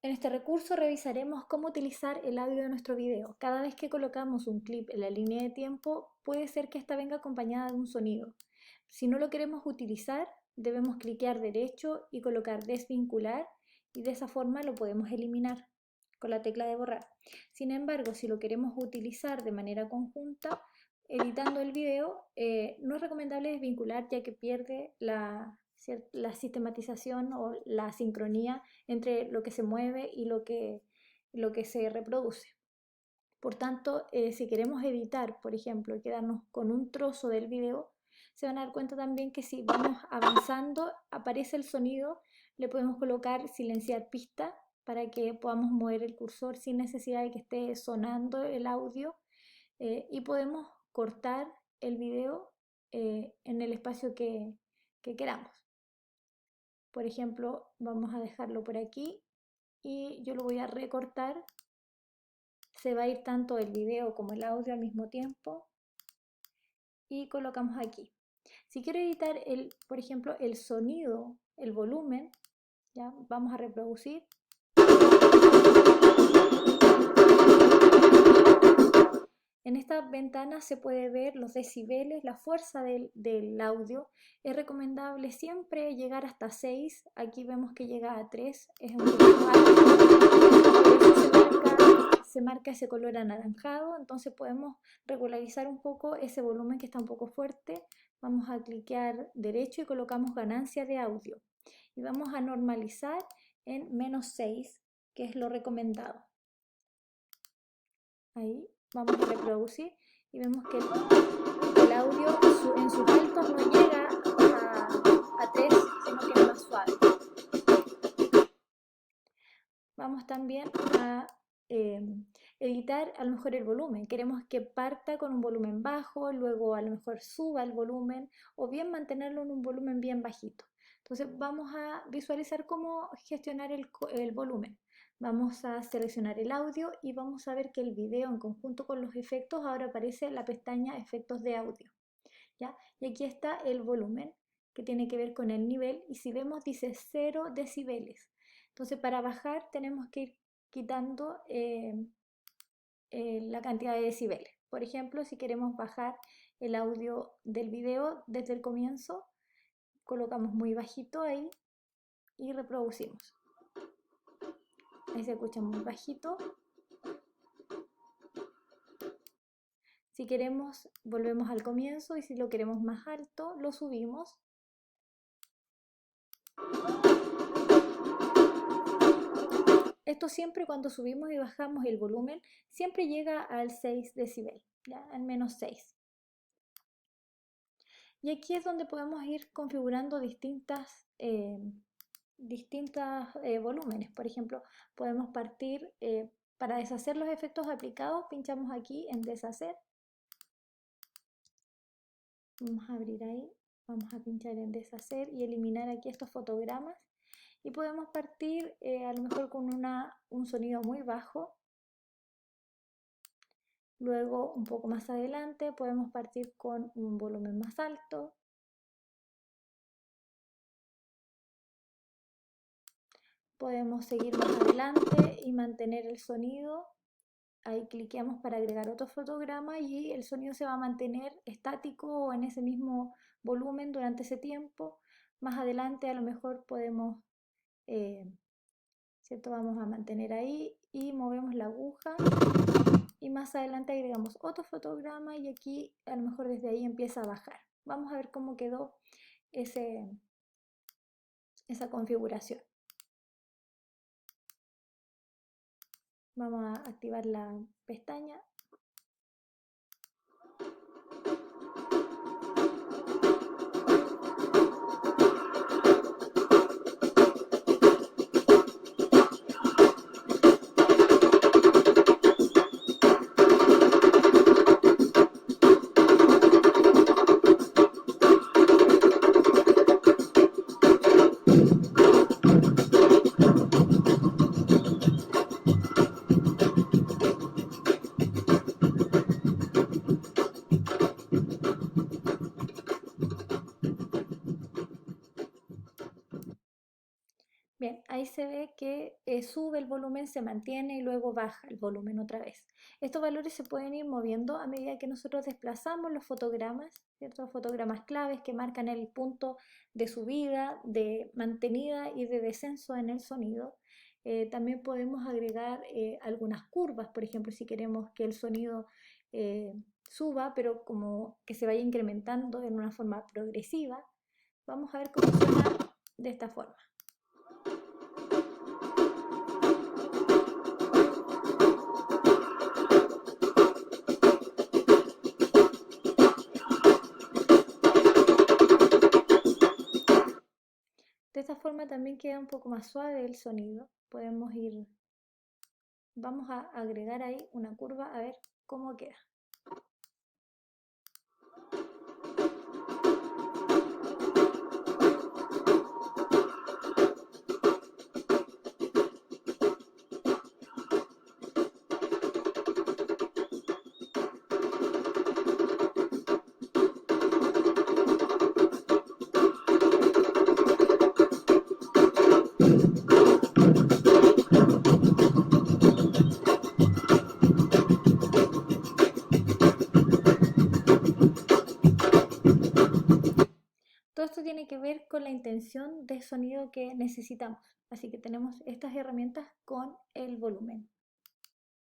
En este recurso revisaremos cómo utilizar el audio de nuestro video. Cada vez que colocamos un clip en la línea de tiempo, puede ser que esta venga acompañada de un sonido. Si no lo queremos utilizar, debemos cliquear derecho y colocar desvincular, y de esa forma lo podemos eliminar con la tecla de borrar. Sin embargo, si lo queremos utilizar de manera conjunta, editando el video, no es recomendable desvincular, ya que pierde la sistematización o la sincronía entre lo que se mueve y lo que se reproduce. Por tanto, si queremos editar, por ejemplo, y quedarnos con un trozo del video, se van a dar cuenta también que si vamos avanzando, aparece el sonido, le podemos colocar silenciar pista para que podamos mover el cursor sin necesidad de que esté sonando el audio, y podemos cortar el video en el espacio que queramos. Por ejemplo, vamos a dejarlo por aquí y yo lo voy a recortar. Se va a ir tanto el video como el audio al mismo tiempo y colocamos aquí. Si quiero editar por ejemplo, el sonido, el volumen, ya vamos a reproducir. En esta ventana se puede ver los decibeles, la fuerza del audio. Es recomendable siempre llegar hasta 6. Aquí vemos que llega a 3, es un poco alto. Se marca ese color anaranjado, entonces podemos regularizar un poco ese volumen que está un poco fuerte. Vamos a cliquear derecho y colocamos ganancia de audio. Y vamos a normalizar en -6, que es lo recomendado. Ahí vamos a reproducir y vemos que el audio en sus altos no llega a 3, sino que es más suave. Vamos también a editar a lo mejor el volumen. Queremos que parta con un volumen bajo, luego a lo mejor suba el volumen, o bien mantenerlo en un volumen bien bajito. Entonces vamos a visualizar cómo gestionar el volumen. Vamos a seleccionar el audio y vamos a ver que el video en conjunto con los efectos ahora aparece en la pestaña efectos de audio, ¿ya? Y aquí está el volumen, que tiene que ver con el nivel, y si vemos dice 0 decibeles. Entonces para bajar tenemos que ir quitando la cantidad de decibeles. Por ejemplo, si queremos bajar el audio del video desde el comienzo, colocamos muy bajito ahí y reproducimos. Ahí se escucha muy bajito. Si queremos, volvemos al comienzo, y si lo queremos más alto, lo subimos. Esto siempre cuando subimos y bajamos el volumen, siempre llega al 6 decibel, ¿ya? Al -6. Y aquí es donde podemos ir configurando distintos volúmenes. Por ejemplo, podemos partir, para deshacer los efectos aplicados, pinchamos aquí en deshacer. Vamos a abrir ahí, vamos a pinchar en deshacer y eliminar aquí estos fotogramas. Y podemos partir a lo mejor con un sonido muy bajo. Luego, un poco más adelante, podemos partir con un volumen más alto. Podemos seguir más adelante y mantener el sonido. Ahí cliqueamos para agregar otro fotograma y el sonido se va a mantener estático o en ese mismo volumen durante ese tiempo. Más adelante a lo mejor podemos, ¿cierto? Vamos a mantener ahí y movemos la aguja. Y más adelante agregamos otro fotograma y aquí a lo mejor desde ahí empieza a bajar. Vamos a ver cómo quedó esa configuración. Vamos a activar la pestaña. ahí se ve que sube el volumen, se mantiene y luego baja el volumen otra vez. Estos valores se pueden ir moviendo a medida que nosotros desplazamos los fotogramas, ¿cierto? Fotogramas claves que marcan el punto de subida, de mantenida y de descenso en el sonido. También podemos agregar algunas curvas, por ejemplo, si queremos que el sonido suba, pero como que se vaya incrementando en una forma progresiva. Vamos a ver cómo suena de esta forma. De esta forma también queda un poco más suave el sonido. Vamos a agregar ahí una curva a ver cómo queda. Todo esto tiene que ver con la intención de sonido que necesitamos. Así que tenemos estas herramientas con el volumen.